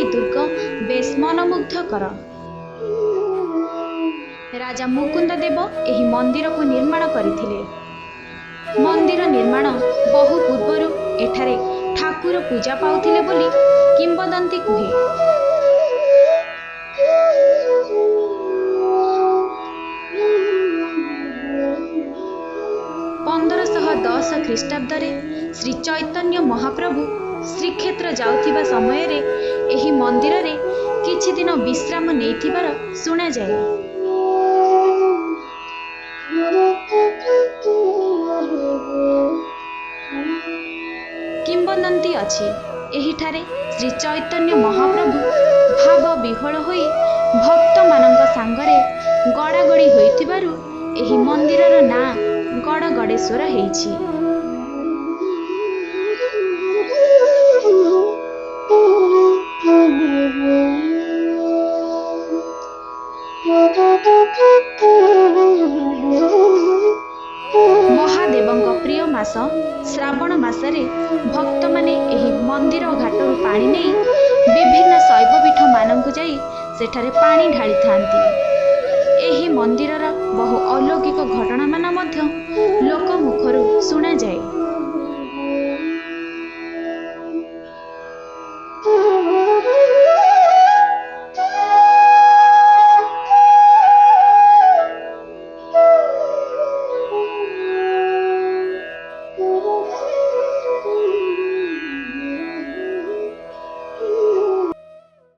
ଗଡ଼ଗଡ଼ି ଦୁର୍ଗ ବେଶ ମନମୁଗ୍ଧକର। ରାଜା ମୁକୁନ୍ଦ ଦେବ ଏହି ମନ୍ଦିରକୁ ନିର୍ମାଣ କରିଥିଲେ। ମନ୍ଦିର ନିର୍ମାଣ ବହୁ ପୂର୍ବରୁ ଏଠାରେ ଠାକୁର ପୂଜା ପାଉଥିଲେ ବୋଲି କିମ୍ବଦନ୍ତୀ କୁହେ। 1510 ଖ୍ରୀଷ୍ଟାବ୍ଦରେ ଶ୍ରୀ ଚୈତନ୍ୟ ମହାପ୍ରଭୁ ଶ୍ରୀକ୍ଷେତ୍ର ଯାଉଥିବା ସମୟରେ ଏହି ମନ୍ଦିରରେ କିଛି ଦିନ ବିଶ୍ରାମ ନେଇଥିବାର ଶୁଣାଯାଏ। କିମ୍ବଦନ୍ତୀ ଅଛି ଏହିଠାରେ ଶ୍ରୀ ଚୈତନ୍ୟ ମହାପ୍ରଭୁ ଭାବ ବିହ୍ୱଳ ହୋଇ ଭକ୍ତମାନଙ୍କ ସାଙ୍ଗରେ ଗଡ଼ାଗଡ଼ି ହୋଇଥିବାରୁ ଏହି ମନ୍ଦିରର ନାଁ ଗଡ଼ଗଡ଼େଶ୍ୱର ହେଇଛି। ମହାଦେବଙ୍କ ପ୍ରିୟ ମାସ ଶ୍ରାବଣ ମାସରେ ଭକ୍ତମାନେ ଏହି ମନ୍ଦିର ଘାଟରୁ ପାଣି ନେଇ ବିଭିନ୍ନ ଶୈବପୀଠ ମାନଙ୍କୁ ଯାଇ ସେଠାରେ ପାଣି ଢାଳିଥାନ୍ତି। ଏହି ମନ୍ଦିରର ବହୁ ଅଲୌକିକ ଘଟଣାମାନ ମଧ୍ୟ ଲୋକମୁଖରୁ ଶୁଣାଯାଏ।